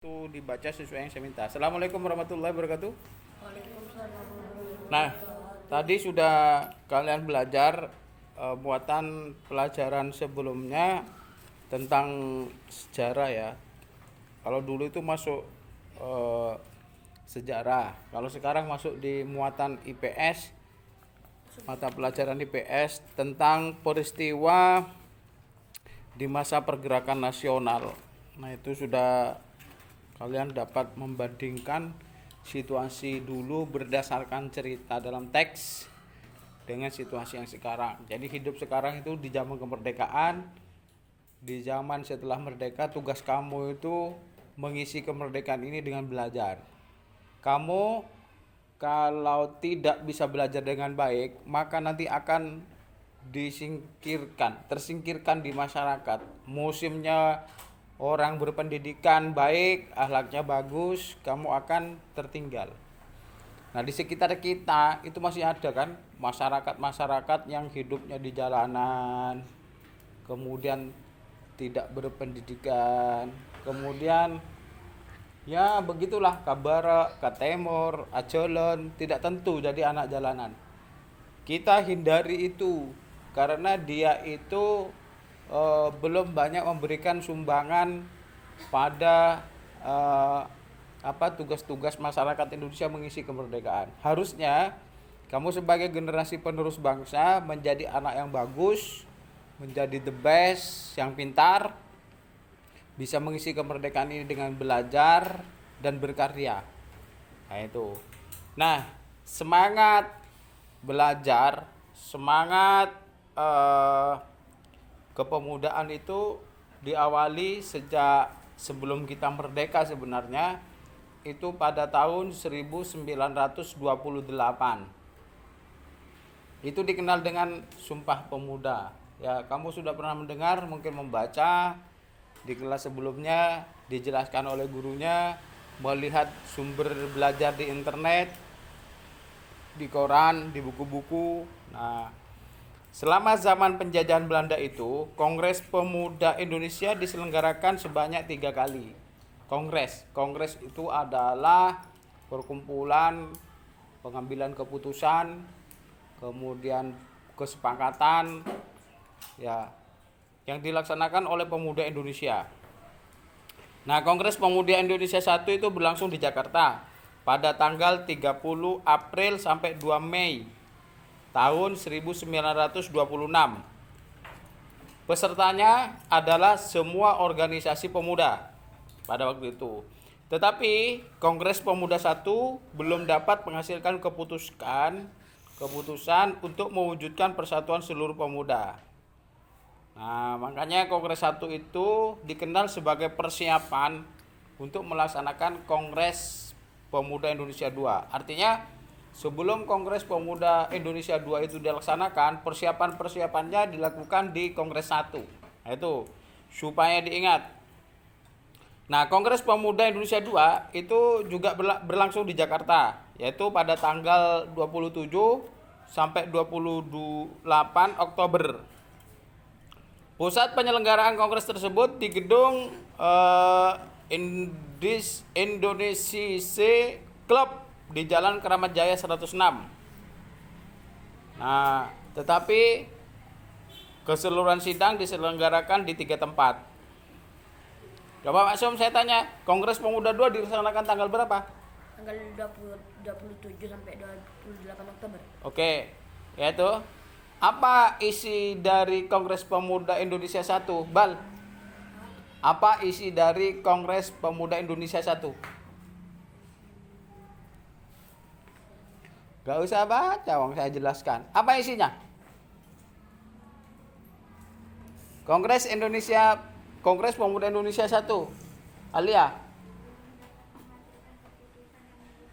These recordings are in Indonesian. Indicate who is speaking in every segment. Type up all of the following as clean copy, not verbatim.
Speaker 1: Itu dibaca sesuai yang saya minta. Assalamualaikum warahmatullahi wabarakatuh.
Speaker 2: Waalaikumsalam.
Speaker 1: Nah, tadi sudah kalian belajar muatan pelajaran sebelumnya tentang sejarah ya. Kalau dulu itu masuk sejarah. Kalau sekarang masuk di muatan IPS, mata pelajaran IPS tentang peristiwa di masa pergerakan nasional. Nah, itu sudah kalian dapat membandingkan situasi dulu berdasarkan cerita dalam teks dengan situasi yang sekarang. Jadi hidup sekarang itu di zaman kemerdekaan, di zaman setelah merdeka, tugas kamu itu mengisi kemerdekaan ini dengan belajar. Kamu kalau tidak bisa belajar dengan baik, maka nanti akan tersingkirkan di masyarakat. Musimnya orang berpendidikan baik, akhlaknya bagus, kamu akan tertinggal. Nah, di sekitar kita itu masih ada kan masyarakat-masyarakat yang hidupnya di jalanan, kemudian tidak berpendidikan, kemudian ya begitulah kabara, katemor, acolon, tidak tentu jadi anak jalanan. Kita hindari itu karena dia itu belum banyak memberikan sumbangan pada tugas-tugas masyarakat Indonesia mengisi kemerdekaan. Harusnya kamu sebagai generasi penerus bangsa menjadi anak yang bagus, menjadi the best, yang pintar, bisa mengisi kemerdekaan ini dengan belajar dan berkarya. Nah itu. Nah, semangat belajar, semangat kepemudaan itu diawali sejak sebelum kita merdeka sebenarnya, itu pada tahun 1928. Itu dikenal dengan Sumpah Pemuda. Ya, kamu sudah pernah mendengar, mungkin membaca di kelas sebelumnya, dijelaskan oleh gurunya, melihat sumber belajar di internet, di koran, di buku-buku. Nah, selama zaman penjajahan Belanda itu, Kongres Pemuda Indonesia diselenggarakan sebanyak 3 kali. Kongres itu adalah perkumpulan pengambilan keputusan, kemudian kesepakatan ya yang dilaksanakan oleh pemuda Indonesia. Nah, Kongres Pemuda Indonesia 1 itu berlangsung di Jakarta pada tanggal 30 April sampai 2 Mei tahun 1926. Pesertanya adalah semua organisasi pemuda pada waktu itu. Tetapi Kongres Pemuda 1 belum dapat menghasilkan keputusan untuk mewujudkan persatuan seluruh pemuda. Nah, makanya Kongres 1 itu dikenal sebagai persiapan untuk melaksanakan Kongres Pemuda Indonesia 2. Artinya sebelum Kongres Pemuda Indonesia 2 itu dilaksanakan, persiapan-persiapannya dilakukan di Kongres 1. Nah, itu supaya diingat. Nah, Kongres Pemuda Indonesia 2 itu juga berlangsung di Jakarta, yaitu pada tanggal 27 sampai 28 Oktober. Pusat penyelenggaraan kongres tersebut di gedung Indonesia Club di Jalan Keramat Jaya 106. Nah, tetapi keseluruhan sidang diselenggarakan di 3 tempat. Coba Pak Som, saya tanya, Kongres Pemuda 2 dilaksanakan tanggal berapa?
Speaker 2: Tanggal 27 sampai 28 Oktober.
Speaker 1: Oke, yaitu apa isi dari Kongres Pemuda Indonesia 1? Bal, apa isi dari Kongres Pemuda Indonesia 1? Gak usah baca, wong saya jelaskan. Apa isinya? Kongres Pemuda Indonesia 1. Alia?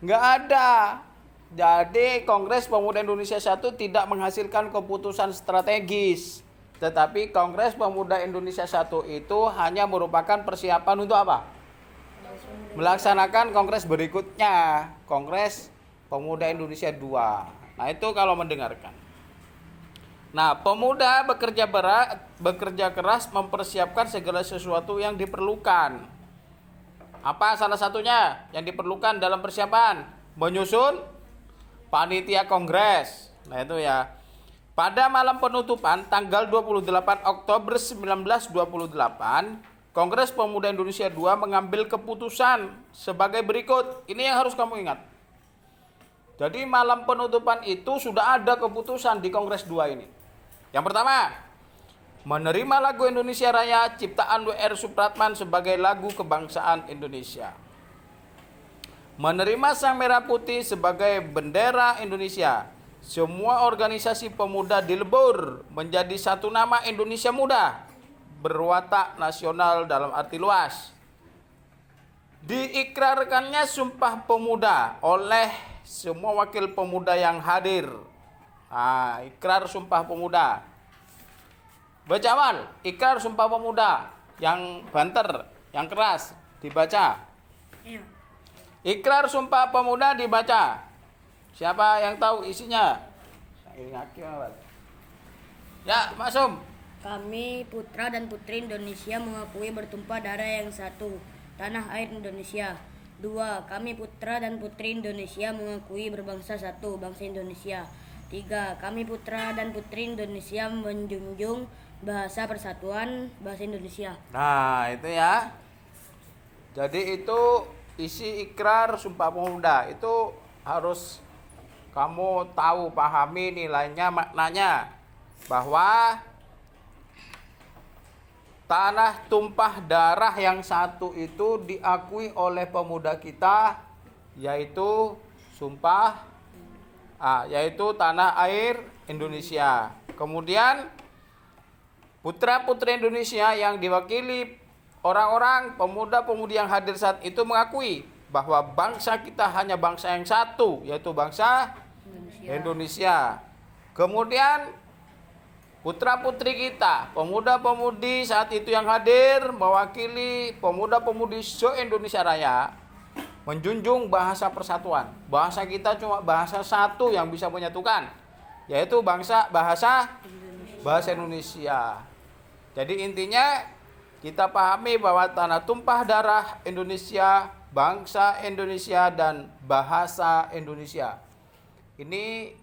Speaker 1: Nggak ada. Jadi Kongres Pemuda Indonesia 1 tidak menghasilkan keputusan strategis. Tetapi Kongres Pemuda Indonesia 1 itu hanya merupakan persiapan untuk apa? Melaksanakan kongres berikutnya, Kongres Pemuda Indonesia 2. Nah, itu kalau mendengarkan. Nah, pemuda bekerja keras mempersiapkan segala sesuatu yang diperlukan. Apa salah satunya yang diperlukan dalam persiapan? Menyusun panitia kongres. Nah itu ya. Pada malam penutupan tanggal 28 Oktober 1928, Kongres Pemuda Indonesia II mengambil keputusan sebagai berikut. Ini yang harus kamu ingat. Jadi malam penutupan itu sudah ada keputusan di Kongres II ini. Yang pertama, menerima lagu Indonesia Raya ciptaan W.R. Supratman sebagai lagu kebangsaan Indonesia. Menerima Sang Merah Putih sebagai bendera Indonesia. Semua organisasi pemuda dilebur menjadi satu nama Indonesia Muda, berwatak nasional dalam arti luas. Diikrarkannya Sumpah Pemuda oleh semua wakil pemuda yang hadir. Ikrar Sumpah Pemuda. Baca awal, ikrar Sumpah Pemuda yang banter, yang keras dibaca.
Speaker 2: Iya.
Speaker 1: Ikrar Sumpah Pemuda dibaca. Siapa yang tahu isinya? Ya, Maksum.
Speaker 2: Kami putra dan putri Indonesia mengakui bertumpah darah yang satu, tanah air Indonesia. 2. Kami putra dan putri Indonesia mengakui berbangsa satu, bangsa Indonesia. 3. Kami putra dan putri Indonesia menjunjung bahasa persatuan, bahasa Indonesia.
Speaker 1: Nah, itu ya. Jadi itu isi ikrar Sumpah Pemuda. Itu harus kamu tahu, pahami nilainya, maknanya. Bahwa tanah tumpah darah yang satu itu diakui oleh pemuda kita, yaitu yaitu tanah air Indonesia. Kemudian putra-putri Indonesia yang diwakili orang-orang pemuda-pemudi yang hadir saat itu mengakui bahwa bangsa kita hanya bangsa yang satu, yaitu bangsa Indonesia. Kemudian putra-putri kita, pemuda-pemudi saat itu yang hadir mewakili pemuda-pemudi se-Indonesia Raya menjunjung bahasa persatuan. Bahasa kita cuma bahasa satu yang bisa menyatukan, yaitu bahasa Indonesia. Jadi intinya kita pahami bahwa tanah tumpah darah Indonesia, bangsa Indonesia, dan bahasa Indonesia. Ini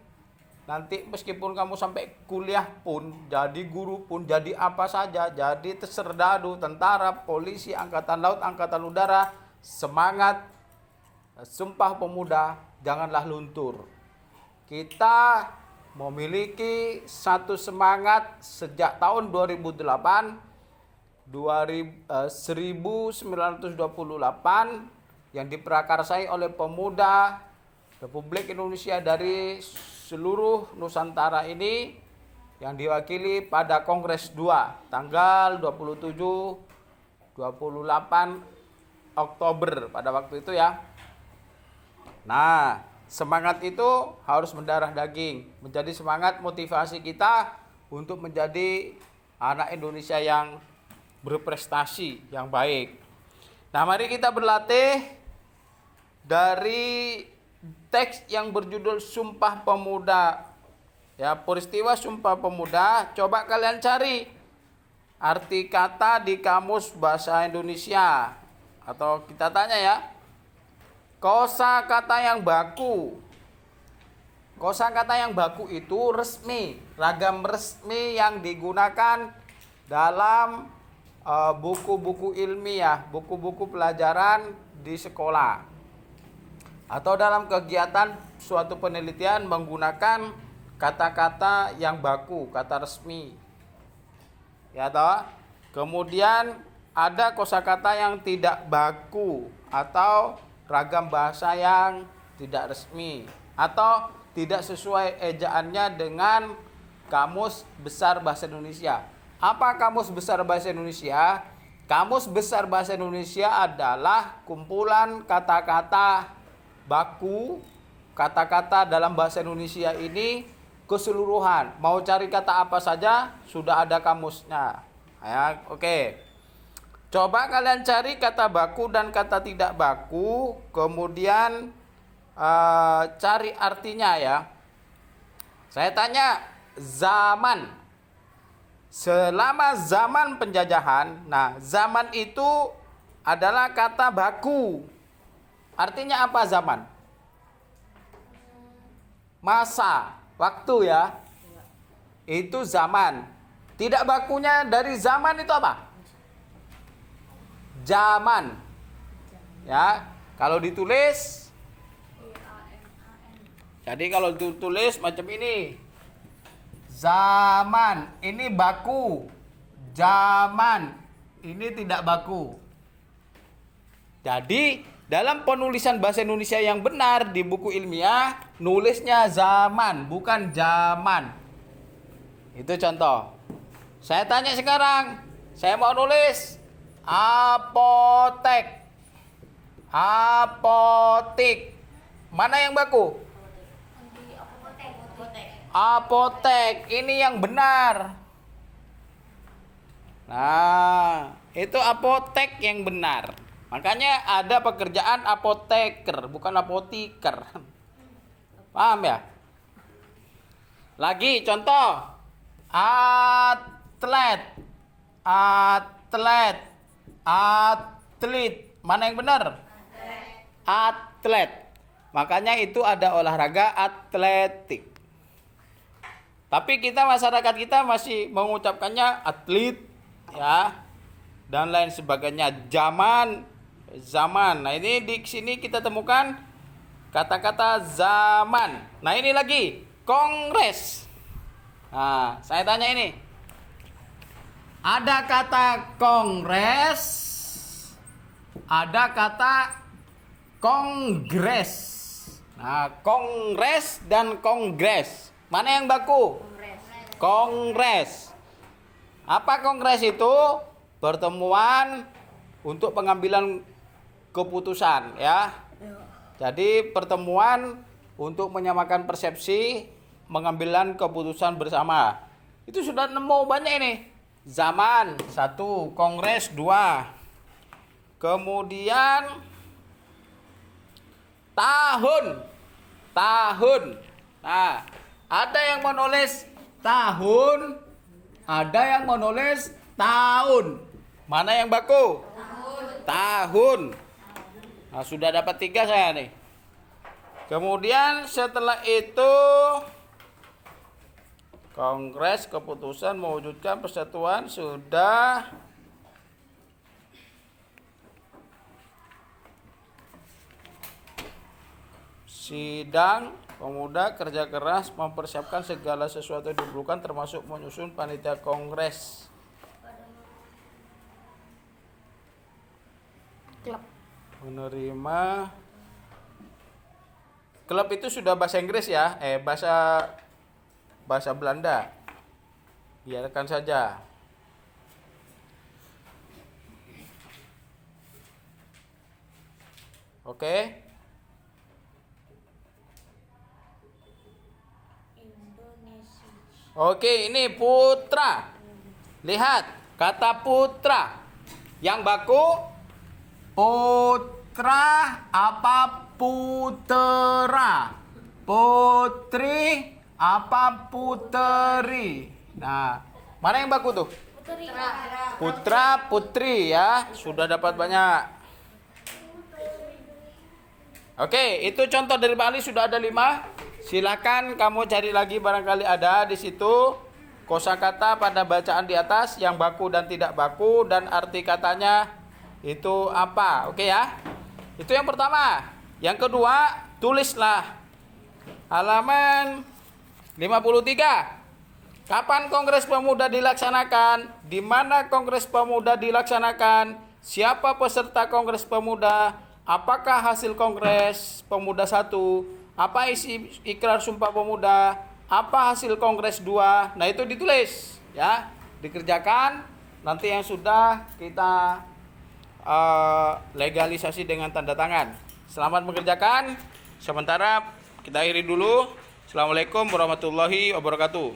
Speaker 1: nanti meskipun kamu sampai kuliah pun, jadi guru pun, jadi apa saja, jadi serdadu, tentara, polisi, angkatan laut, angkatan udara, semangat Sumpah Pemuda janganlah luntur. Kita memiliki satu semangat sejak tahun 1928 yang diprakarsai oleh pemuda Republik Indonesia dari seluruh Nusantara ini, yang diwakili pada Kongres 2 tanggal 27-28 Oktober pada waktu itu ya. Nah, semangat itu harus mendarah daging, menjadi semangat motivasi kita untuk menjadi anak Indonesia yang berprestasi, yang baik. Nah, mari kita berlatih dari teks yang berjudul Sumpah Pemuda. Ya, peristiwa Sumpah Pemuda. Coba kalian cari arti kata di Kamus Bahasa Indonesia. Atau kita tanya ya, kosakata yang baku. Kosakata yang baku itu resmi, ragam resmi yang digunakan dalam buku-buku ilmiah, buku-buku pelajaran di sekolah, atau dalam kegiatan suatu penelitian menggunakan kata-kata yang baku, kata resmi. Ya toh? Kemudian ada kosakata yang tidak baku atau ragam bahasa yang tidak resmi atau tidak sesuai ejaannya dengan Kamus Besar Bahasa Indonesia. Apa Kamus Besar Bahasa Indonesia? Kamus Besar Bahasa Indonesia adalah kumpulan kata-kata baku, kata-kata dalam bahasa Indonesia ini keseluruhan. Mau cari kata apa saja sudah ada kamusnya. Ya, oke. Coba kalian cari kata baku dan kata tidak baku, kemudian cari artinya ya. Saya tanya, zaman. Selama zaman penjajahan, nah zaman itu adalah kata baku. Artinya apa zaman? Masa, waktu ya. Itu zaman. Tidak bakunya dari zaman itu apa? Zaman. Ya, kalau ditulis, jadi kalau ditulis macam ini. Zaman, ini baku. Zaman, ini tidak baku. Jadi, dalam penulisan bahasa Indonesia yang benar di buku ilmiah, nulisnya zaman, bukan zaman. Itu contoh. Saya tanya sekarang, saya mau nulis apotek. Apotik. Mana yang baku? Apotek. Ini yang benar. Nah, itu apotek yang benar. Makanya ada pekerjaan apoteker, bukan apotiker. Paham ya? Lagi contoh. Atlet. Atlet. Atlet. Mana yang benar? Atlet. Makanya itu ada olahraga atletik. Tapi kita, masyarakat kita masih mengucapkannya atlet ya, dan lain sebagainya. Zaman. Nah, ini di sini kita temukan kata-kata zaman. Nah, ini lagi kongres. Nah, saya tanya ini. Ada kata kongres, ada kata kongres. Nah, kongres dan kongres. Mana yang baku? Kongres. Apa kongres itu? Pertemuan untuk pengambilan keputusan ya. Jadi pertemuan untuk menyamakan persepsi, mengambilan keputusan bersama. Itu sudah nemu banyak ini. Zaman 1, kongres 2. Kemudian tahun. Tahun. Nah, ada yang menulis tahun, ada yang menulis tahun. Mana yang baku? Tahun. Nah, sudah dapat 3 saya nih. Kemudian setelah itu kongres, keputusan mewujudkan persatuan sudah. Sidang pemuda, kerja keras, mempersiapkan segala sesuatu yang diperlukan termasuk menyusun panitia kongres.
Speaker 2: Klub.
Speaker 1: Menerima. Klub itu sudah bahasa Inggris ya, bahasa Belanda. Biarkan saja. Oke. Oke, ini putra. Lihat, kata putra. Yang baku putra apa putera? Putri apa puteri? Nah, mana yang baku tuh? Putra, putri ya. Sudah dapat banyak. Oke, itu contoh dari Bang Ali sudah ada 5. Silakan kamu cari lagi barangkali ada di situ kosakata pada bacaan di atas yang baku dan tidak baku dan arti katanya itu apa. Oke ya. Itu yang pertama. Yang kedua, tulislah halaman 53. Kapan Kongres Pemuda dilaksanakan? Di mana Kongres Pemuda dilaksanakan? Siapa peserta Kongres Pemuda? Apakah hasil Kongres Pemuda 1? Apa isi ikrar sumpah pemuda? Apa hasil kongres 2? Nah, itu ditulis ya, dikerjakan. Nanti yang sudah kita legalisasi dengan tanda tangan. Selamat mengerjakan. Sementara kita akhiri dulu. Assalamualaikum warahmatullahi wabarakatuh.